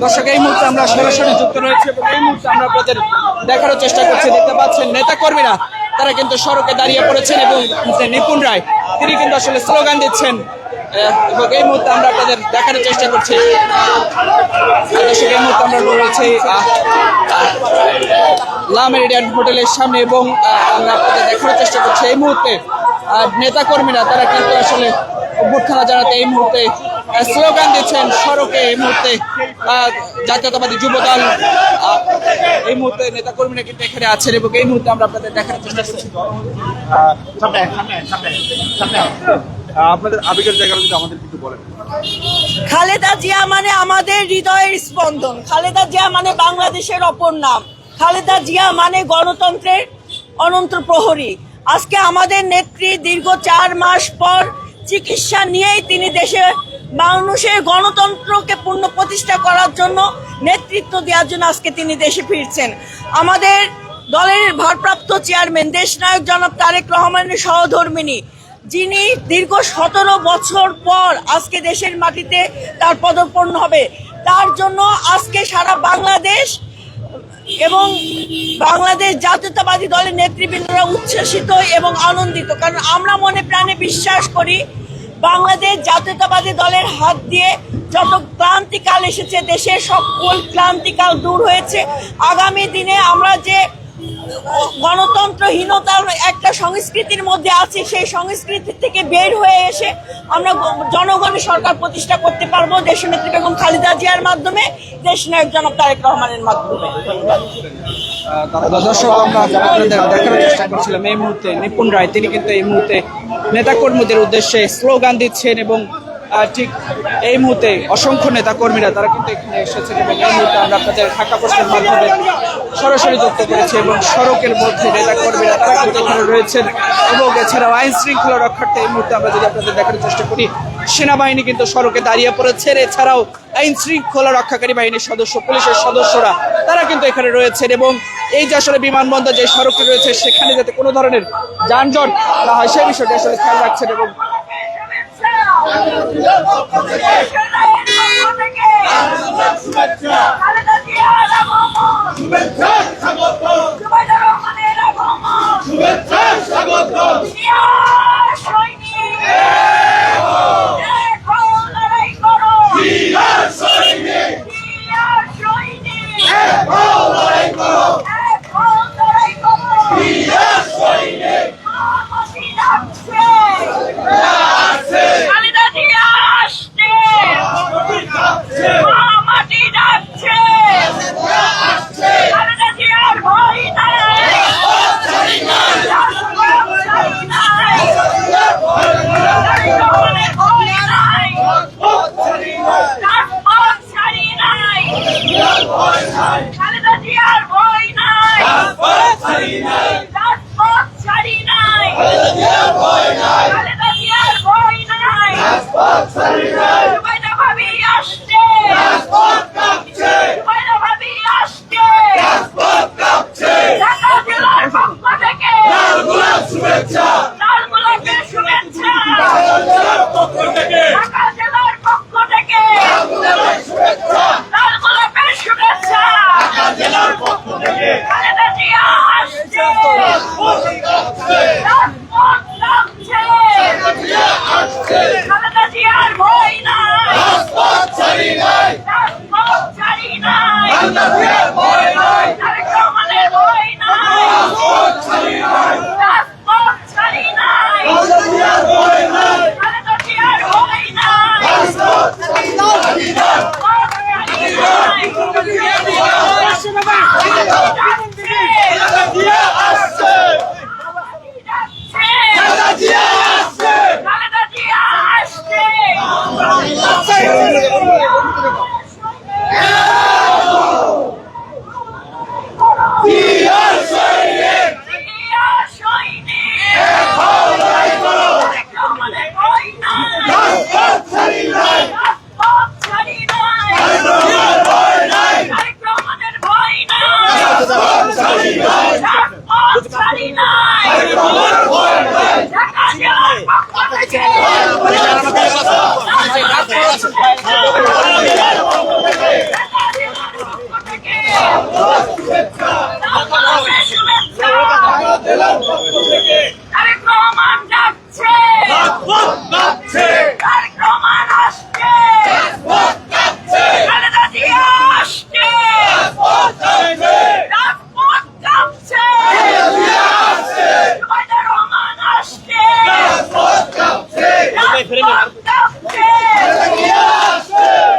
দর্শক, এই মুহূর্তে আমরা সরাসরি যুক্ত রয়েছে এবং এই মুহূর্তে আমরা আপনাদের দেখানোর চেষ্টা করছি। দেখতে পাচ্ছেন নেতা কর্মীরা তারা কিন্তু সড়কে দাঁড়িয়ে পড়েছেন এবং নিপুণ রায় তিনি কিন্তু আসলে স্লোগান দিচ্ছেন এবং এই মুহূর্তে আমরা আপনাদের দেখানোর চেষ্টা করছি। দর্শক, এই মুহূর্তে আমরা রয়েছি লা মেরিডিয়ান হোটেলের সামনে এবং আমরা আপনাদের দেখানোর চেষ্টা করছি এই মুহূর্তে নেতা কর্মীরা তারা কিন্তু আসলে অভ্যর্থনা জানাতে এই মুহূর্তে স্লোগান দিচ্ছেন সড়কে। এই মুহূর্তে জাতীয়তাবাদী যুবদল এই মুহূর্তে নেতা কর্মীরা কিন্তু এখানে আছেন এবং এই মুহূর্তে আমরা আপনাদের দেখানোর চেষ্টা করছি। আপনাদের আবেগের জায়গাটা যদি আমাদের কিছু বলেন। খালেদা জিয়া মানে আমাদের হৃদয়ের স্পন্দন, খালেদা জিয়া মানে বাংলাদেশের অপর নাম, খালেদা জিয়া মানে গণতন্ত্রের অনন্ত প্রহরী। আজকে আমাদের নেত্রী দীর্ঘ 4 মাস পর চিকিৎসা নিয়েই তিনি দেশে মানুষের গণতন্ত্রকে পূর্ণ প্রতিষ্ঠা করার জন্য নেতৃত্ব দেওয়ার জন্য আজকে তিনি দেশে ফিরছেন। আমাদের দলের ভারপ্রাপ্ত চেয়ারম্যান দেশনায়ক জনাব তারেক রহমানের সহধর্মিণী, যিনি দীর্ঘ 17 বছর পর আজকে দেশের মাটিতে তার পদার্পণ হবে, তার জন্য আজকে সারা বাংলাদেশ এবং বাংলাদেশ জাতীয়তাবাদী দলের নেতৃবৃন্দরা উচ্ছ্বসিত এবং আনন্দিত। কারণ আমরা মনে প্রাণে বিশ্বাস করি বাংলাদেশ জাতীয়তাবাদী দলের হাত দিয়ে যত ক্লান্তিকাল এসেছে, দেশের সকল ক্লান্তিকাল দূর হয়েছে। আগামী দিনে আমরা যে গণতন্ত্রহীনতার একটা সংস্কৃতির মধ্যে আছি, সেই সংস্কৃতি থেকে বের হয়ে এসে আমরা জনগণের সরকার প্রতিষ্ঠা করতে পারবো দেশনেত্রী বেগম খালেদা জিয়ার মাধ্যমে, দেশনায়ক জনাব তারেক রহমানের মাধ্যমে। দর্শক, আমরা আপনাদের দেখানোর চেষ্টা করছিলাম এই মুহূর্তে নিপুণ রায় তিনি কিন্তু এই মুহূর্তে নেতা কর্মীদের উদ্দেশ্যে স্লোগান দিচ্ছেন এবং ঠিক এই মুহূর্তে অসংখ্য নেতা কর্মীরা তারা কিন্তু এখানে এসেছেন এবং এই মুহূর্তে আমরা আপনাদের ঢাকা পোস্টের মাধ্যমে সরাসরি যুক্ত করেছি এবং সড়কের মধ্যে নেতা কর্মীরা তারা কিন্তু এখানে রয়েছেন এবং এছাড়াও আইন শৃঙ্খলা রক্ষার্থে এই মুহূর্তে আমরা যদি আপনাদের দেখানোর চেষ্টা করি সেনাবাহিনী কিন্তু সড়কে দাঁড়িয়ে পড়েছেন। এছাড়াও আইন শৃঙ্খলা রক্ষাকারী বাহিনীর সদস্য, পুলিশের সদস্যরা তারা কিন্তু এখানে রয়েছেন এবং এই যে আসলে বিমানবন্দর যে সড়কটি রয়েছে সেখানে যাতে কোনো ধরনের যানজট না হয় সেই বিষয়টি আসলে খেয়াল রাখছেন এবং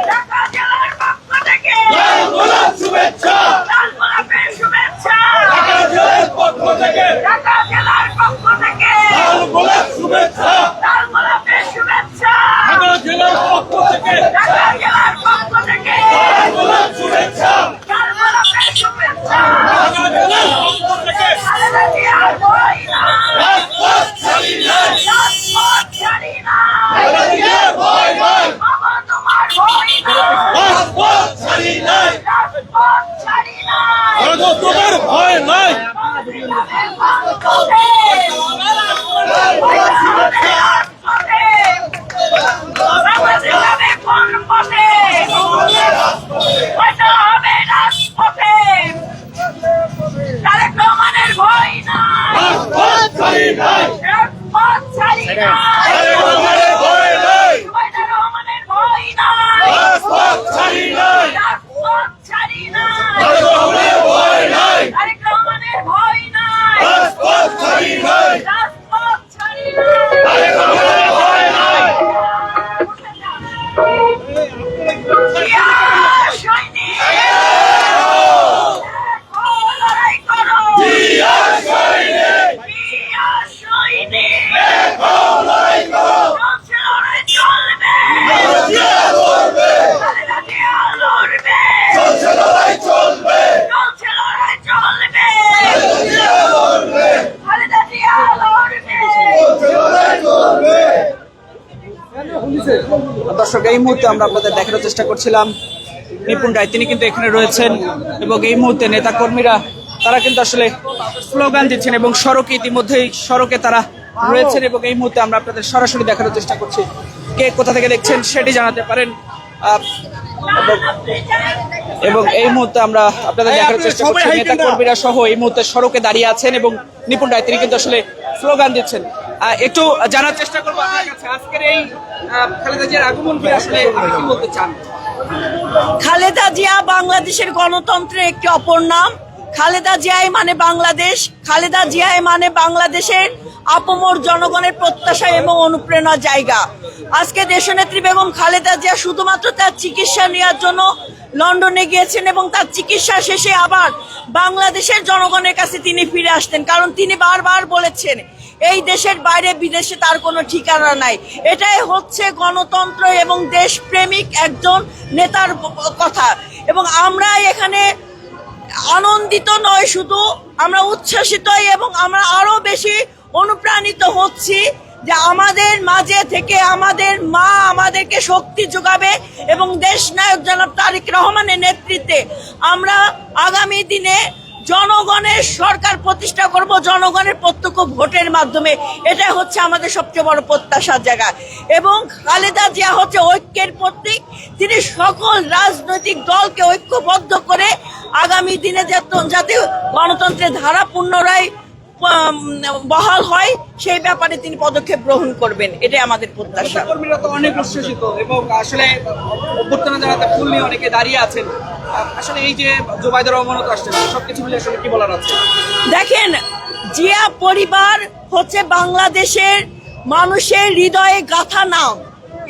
ঢাকা জেলার পক্ষ থেকে শুভেচ্ছা লাল গোলাপের শুভেচ্ছা ঢাকা জেলার পক্ষ থেকে ঢাকা জেলার পক্ষ থেকে লাল গোলাপ শুভেচ্ছা লাল গোলাপের শুভেচ্ছা ঢাকা জেলার পক্ষ থেকে ঢাকা জেলার পক্ষ থেকে লাল গোলাপ শুভেচ্ছা লাল গোলাপের শুভেচ্ছা ঢাকা জেলার পক্ষ থেকে খালেদা জিয়ার ভয় নাই রাজপথ ছাড়ি নাই রাজপথ ছাড়ি নাই খালেদা জিয়ার ভয় নাই বাবা তোমার ভয় নাই রাজপথ ছাড়ি নাই রাজপথ ছাড়ি নাই তোমার ভয় নাই রাজপথ ছাড়ি নাই রহমানের ভয় নাই রাজপথ ছাড়ি নাই রহমানের ভয় নাই রাজপথ ছাড়ি নাই রহমানের ভয় নাই জিয়ার সৈনিক লড়াই করো জিয়া লড়বে চলছে লড়াই চলবে জিয়া লড়বে চলছে লড়াই চলবে দর্শক, এই মুহূর্তে আমরা আপনাদের দেখানোর চেষ্টা করছিলাম নিপুণ রায়, তিনি কিন্তু এখানে রয়েছেন এবং এই মুহূর্তে নেতা কর্মীরা তারা কিন্তু আসলে স্লোগান দিচ্ছেন এবং সড়কে ইতিমধ্যেই সড়কে তারা রয়েছেন এবং এই মুহূর্তে আমরা আপনাদের সরাসরি দেখানোর চেষ্টা করছি। কে কোথা থেকে দেখছেন সেটি জানাতে পারেন। এবং এই মুহূর্তে আমরা আপনাদের দেখানোর চেষ্টা করছি নেতা কর্মীরা সহ এই মুহূর্তে সড়কে দাঁড়িয়ে আছেন এবং নিপুণ রায় তিনি কিন্তু আসলে স্লোগান দিচ্ছেন। একটু জানার চেষ্টা করবো আপনার কাছে আজকের এই খালেদা জিয়ার আগমনকে আসলে আপনি কি বলতে চান? খালেদা জিয়া বাংলাদেশের গণতন্ত্রের একটি অপর নাম। খালেদা জিয়াই মানে বাংলাদেশ। খালেদা জিয়াই মানে বাংলাদেশের আপমর জনগণের প্রত্যাশা এবং অনুপ্রেরণার জায়গা। আজকে দেশনেত্রী বেগম খালেদা জিয়া শুধুমাত্র তার চিকিৎসা নেওয়ার জন্য লন্ডনে গিয়েছেন এবং তার চিকিৎসা শেষে আবার বাংলাদেশের জনগণের কাছে তিনি ফিরে আসতেন, কারণ তিনি বারবার বলেছেন এই দেশের বাইরে বিদেশে তার কোনো ঠিকানা নাই। এটাই হচ্ছে গণতন্ত্র এবং দেশপ্রেমিক একজন নেতার কথা। এবং আমরা এখানে আনন্দিত নয়, শুধু আমরা উচ্ছ্বাসিত এবং আমরা আরো বেশি অনুপ্রাণিত হচ্ছি যে আমাদের মাঝে থেকে আমাদের মা আমাদেরকে শক্তি যোগাবে এবং দেশ নায়ক জনাব তারেক রহমানের নেতৃত্বে আমরা আগামী দিনে জনগণের সরকার প্রতিষ্ঠা করব, জনগণের প্রত্যক্ষ ভোটের মাধ্যমে। এটাই হচ্ছে আমাদের সবচেয়ে বড় প্রত্যাশার জায়গা। এবং খালেদা জিয়া হচ্ছে ঐক্যের প্রতীক। তিনি সকল রাজনৈতিক দলকে ঐক্যবদ্ধ করে আগামী দিনে যাতে গণতন্ত্রের ধারা পুনরায় বহাল হয় সেই ব্যাপারে তিনি পদক্ষেপ গ্রহণ করবেন, এটাই আমাদের প্রত্যাশা। কর্মীরা তো অনেক উচ্ছ্বসিত এবং আসলে অভ্যর্থনা জানাতে ফুল নিয়ে অনেকে দাঁড়িয়ে আছেন। আসলে এই যে জুবাইদুর রহমানও তো আসছেন, সবকিছু মিলে আসলে কি বলার আছে? দেখেন, জিয়া পরিবার হচ্ছে বাংলাদেশের মানুষের হৃদয়ে গাঁথা নাম।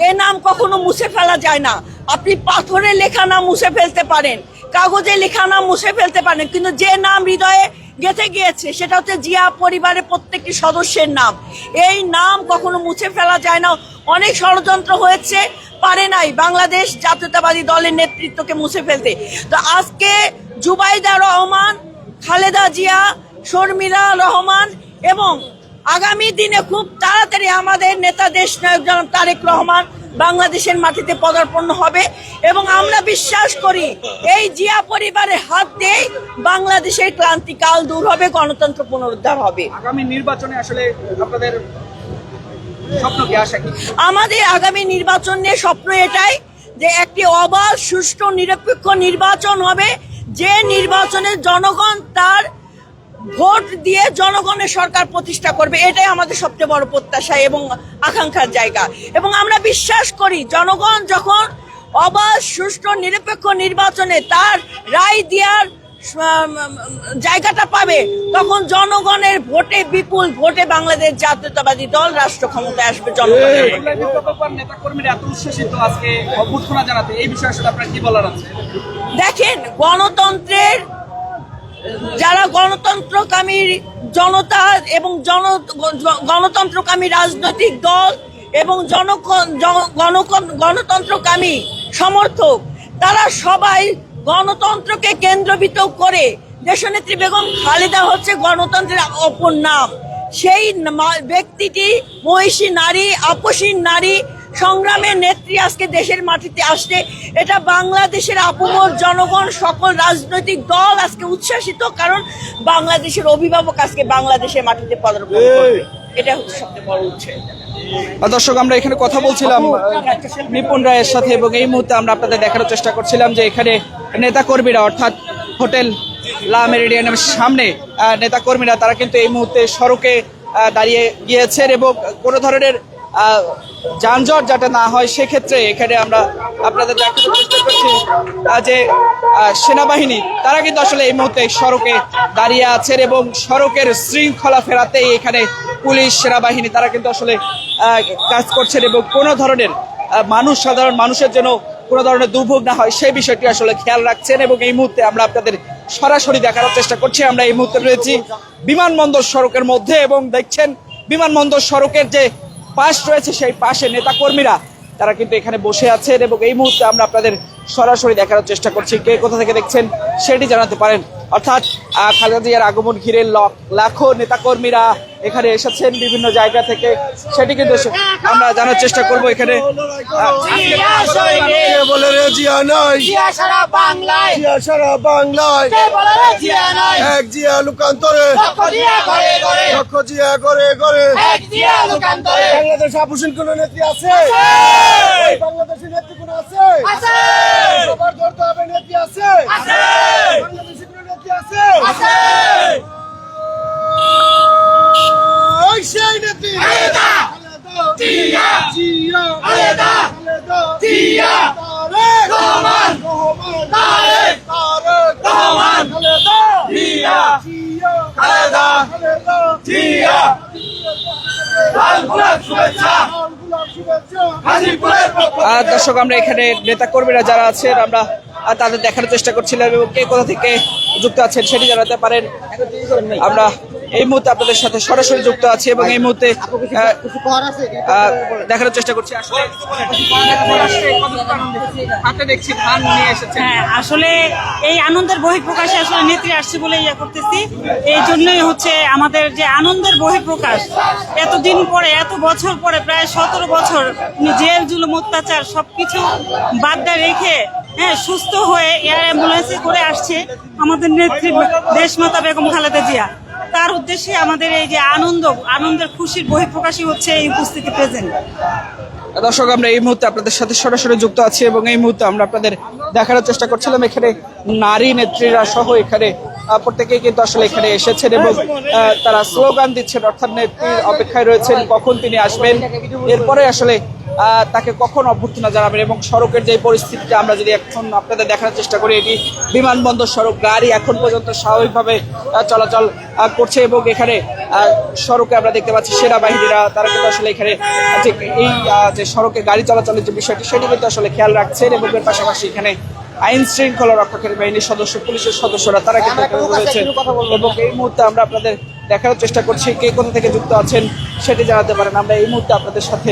এ নাম কখনো মুছে ফেলা যায় না। আপনি পাথরে লেখা নাম মুছে ফেলতে পারেন, কাগজে লেখা নাম মুছে ফেলতে পারেন, কিন্তু যে নাম হৃদয়ে গেঁথে গিয়েছে সেটা হচ্ছে জিয়া পরিবারের প্রত্যেকটি সদস্যের নাম। এই নাম কখনো মুছে ফেলা যায় না। অনেক ষড়যন্ত্র হয়েছে, পারে নাই বাংলাদেশ জাতীয়তাবাদী দলের নেতৃত্বকে মুছে ফেলতে। তো আজকে জুবাইদা রহমান, খালেদা জিয়া, শর্মিলা রহমান এবং আগামী দিনে খুব তাড়াতাড়ি আমাদের নেতা দেশ নায়ক জনাব তারেক রহমান বাংলাদেশের মাটিতে পদার্পণ হবে এবং আমরা বিশ্বাস করি এই জিয়া পরিবারের হাত দিয়ে বাংলাদেশের ক্লান্তিকাল দূর হবে, গণতন্ত্র পুনরুদ্ধার হবে। আগামী নির্বাচনে আসলে আপনাদের স্বপ্ন কি, আশা কি? আমাদের আগামী নির্বাচন নিয়ে স্বপ্ন এটাই যে একটি অবাধ, সুষ্ঠু, নিরপেক্ষ নির্বাচন হবে, যে নির্বাচনে জনগণ তার ভোট দিয়ে জনগণের সরকার প্রতিষ্ঠা করবে। এটাই আমাদের সবচেয়ে বড় প্রত্যাশা এবং আকাঙ্ক্ষার জায়গা। এবং আমরা বিশ্বাস করি জনগণ যখন অবাধ, সুষ্ঠু, নিরপেক্ষ নির্বাচনে তার রায় দেওয়ার জায়গাটা পাবে, তখন জনগণের ভোটে, বিপুল ভোটে বাংলাদেশ জাতীয়তাবাদী দল রাষ্ট্র ক্ষমতায় আসবে জনগণের ভোটে। নেতা কর্মীরা এত উচ্ছ্বসিত আজকে অভ্যর্থনা জানাতে, এই বিষয়ে আসলে আপনার কি বলার আছে? দেখেন, গণতন্ত্রের যারা গণতন্ত্রকামী জনতা এবং গণতন্ত্রকামী রাজনৈতিক দল এবং গণতন্ত্রকামী সমর্থক, তারা সবাই গণতন্ত্রকে কেন্দ্রবিত করে, দেশনেত্রী বেগম খালেদা হচ্ছে গণতন্ত্রের অপর নাম। সেই ব্যক্তিটি মহিষী নারী, আপসীন নারী, সংগ্রামের নেত্রী আজকে দেশের মাটিতে আসছে। এটা বাংলাদেশের আপমর জনগণ, সকল রাজনৈতিক দল আজকে উচ্ছ্বাসিত, কারণ বাংলাদেশের অভিভাবক আজকে বাংলাদেশের মাটিতে পদার্পণ করবে। এটা হচ্ছে সবচেয়ে বড় উৎসব। দর্শক, আমরা এখানে কথা বলছিলাম নিপুণ রায়ের সাথে এবং এই মুহূর্তে আমরা আপনাদের দেখানোর চেষ্টা করছিলাম যে এখানে নেতাকর্মীরা, অর্থাৎ হোটেল লা মেরিডিয়ানের সামনে নেতাকর্মীরা তারা কিন্তু এই মুহূর্তে সড়কে দাঁড়িয়ে গিয়েছেন এবং কোনো ধরনের যানজট যাতে না হয় সেক্ষেত্রে এখানে আমরা আপনাদের দেখানোর চেষ্টা করছি যে সেনাবাহিনী তারা কিন্তু আসলে এই মুহূর্তে সড়কে দাঁড়িয়ে আছেন এবং সড়কের শৃঙ্খলা ফেরাতেই এখানে পুলিশ, সেনাবাহিনী তারা কিন্তু আসলে কাজ করছেন এবং কোনো ধরনের সাধারণ মানুষের জন্য কোনো ধরনের দুর্ভোগ না হয় সেই বিষয়টি আসলে খেয়াল রাখছেন। এবং এই মুহূর্তে আমরা আপনাদের সরাসরি দেখানোর চেষ্টা করছি। আমরা এই মুহূর্তে রয়েছি বিমানবন্দর সড়কের মধ্যে এবং দেখছেন বিমানবন্দর সড়কের যে পাশ রয়েছে সেই পাশে নেতাকর্মীরা তারা কিন্তু এখানে বসে আছেন এবং এই মুহূর্তে আমরা আপনাদের সরাসরি দেখানোর চেষ্টা করছি। কে কোথা থেকে দেখছেন সেটি জানাতে পারেন। অর্থাৎ খালেদা জিয়ার আগমন ঘিরে লাখো নেতাকর্মীরা এখানে এসেছেন বিভিন্ন জায়গা থেকে, সেটি কিন্তু আমরা জানার চেষ্টা করব। এখানে বলে রে জিয়া নাই, সারা বাংলায় এক জিয়া লুকান্তরে, লক্ষ জিয়া করে করে বাংলাদেশ আপসীন কোন নেত্রী আছে? বাংলাদেশের নেত্রী কোন আছে? সবার ধরতে হবে, নেত্রী আছে? বাংলাদেশের কোন নেত্রী আছে? সেই নেত্রী খালেদা জিয়া, জিয়া খালেদা জিয়া, তারেক রহমান, তারেক রহমান, খালেদা জিয়া, জিয়া খালেদা জিয়া, লাল গোলাপ শুভেচ্ছা, হাজিপুরের পক্ষ থেকে। দর্শক, আমরা এখানে নেতাকর্মীরা যারা আছেন আমরা তাদের দেখানোর চেষ্টা করছিলাম এবং কে কোথা থেকে যুক্ত আছেন সেটি জানাতে পারেন। আমরা এই মুহূর্তে আপনাদের সাথে সরাসরি যুক্ত আছি এবং এই মুহূর্তে দেখানোর চেষ্টা করছি। হ্যাঁ, আসলে এই আনন্দের বহিঃপ্রকাশে আসলে নেত্রী আসছে বলে ইয়ে করতেছি। এই জন্যই হচ্ছে আমাদের যে আনন্দের বহিঃপ্রকাশ, এতদিন পরে, এত বছর পরে, প্রায় 17 বছর জেল জুলুম অত্যাচার সবকিছু বাদ রেখে সুস্থ হয়ে এয়ার অ্যাম্বুলেন্সে করে আসছে আমাদের নেত্রী দেশমাতা বেগম খালেদা জিয়া। তার উদ্দেশ্যে আমাদের এই যে আনন্দের খুশির বহিঃপ্রকাশই হচ্ছে এই উপস্থিতি প্রেজেন্ট। দর্শক, আমরা এই মুহূর্তে আপনাদের সাথে সরাসরি যুক্ত আছি এবং এই মুহূর্তে আমরা আপনাদের দেখানোর চেষ্টা করছিলাম এখানে নারী নেত্রীরা সহ এখানে প্রত্যেকেই কিন্তু আসলে এখানে এসেছেন এবং তারা স্লোগান দিচ্ছেন, অর্থাৎ নেত্রীর অপেক্ষায় রয়েছেন কখন তিনি আসবেন, এরপরে আসলে তাকে কখন অভ্যর্থনা জানাবেন। এবং সড়কের যে পরিস্থিতিটা আমরা যদি এখন আপনাদের দেখানোর চেষ্টা করি, এটি বিমানবন্দর সড়ক, গাড়ি এখন পর্যন্ত স্বাভাবিকভাবে চলাচল করছে এবং এখানে সড়কে আমরা দেখতে পাচ্ছি সেনাবাহিনীরা তারা কিন্তু আসলে এখানে এই যে সড়কে গাড়ি চলাচলের যে বিষয়টি সেটি কিন্তু আসলে খেয়াল রাখছেন এবং এর পাশাপাশি এখানে আইন শৃঙ্খলা রক্ষাকারী বাহিনীর সদস্য, পুলিশের সদস্যরা তারা কিন্তু রয়েছেন এবং এই মুহূর্তে আমরা আপনাদের দেখানোর চেষ্টা করছি কে কোথা থেকে যুক্ত আছেন সেটি জানাতে পারেন। আমরা এই মুহূর্তে আপনাদের সাথে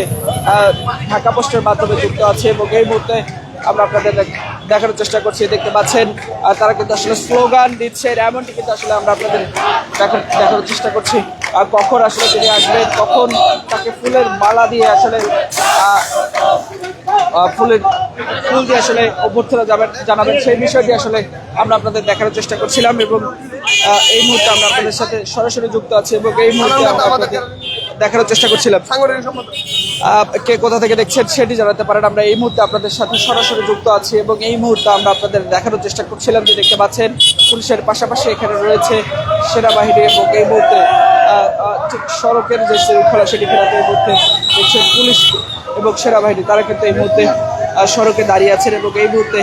ঢাকা পোস্টের মাধ্যমে যুক্ত আছি এবং এই মুহূর্তে আমরা আপনাদের দেখানোর চেষ্টা করছি। দেখতে পাচ্ছেন তারা কিন্তু আসলে স্লোগান দিচ্ছেন, এমনটি কিন্তু আসলে আমরা আপনাদের দেখানোর চেষ্টা করছি কখন আসলে তিনি আসবেন, কখন তাকে ফুলের মালা দিয়ে আসলে ফুল দিয়ে আসলে অভ্যর্থনা জানাবেন সেই বিষয়টি আসলে আমরা আপনাদের দেখানোর চেষ্টা করছিলাম এবং এই মুহূর্তে আমরা আপনাদের সাথে সরাসরি যুক্ত আছি এবং এই মুহূর্তে আমরা আপনাদের দেখানোর চেষ্টা করছিলাম কে কোথা থেকে দেখছেন সেটি জানাতে পারেন। আমরা এই মুহূর্তে আপনাদের সাথে সরাসরি যুক্ত আছি এবং এই মুহূর্তে আমরা আপনাদের দেখানোর চেষ্টা করছিলাম যে দেখতে পাচ্ছেন পুলিশের পাশাপাশি এখানে রয়েছে সেনাবাহিনী এবং এই মুহূর্তে ঠিক সড়কের যে শৃঙ্খলা সেটি ফেরাতে এই মুহূর্তে দেখছেন পুলিশ এবং সেনাবাহিনী তারা কিন্তু এই মুহূর্তে সড়কে দাঁড়িয়ে আছেন এবং এই মুহূর্তে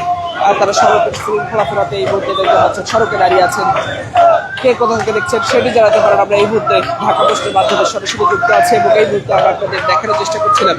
তারা সড়কের শৃঙ্খলা ফেরাতে এই মুহূর্তে দেখতে পাচ্ছেন সড়কে দাঁড়িয়ে আছেন। কে কোথা থেকে দেখছেন সেটি জানাতে পারেন। আমরা এই মুহূর্তে ঢাকা পোস্টের মাধ্যমে সরাসরি যুক্ত আছি এবং এই মুহূর্তে আমরা আপনাদের দেখানোর চেষ্টা করছিলাম।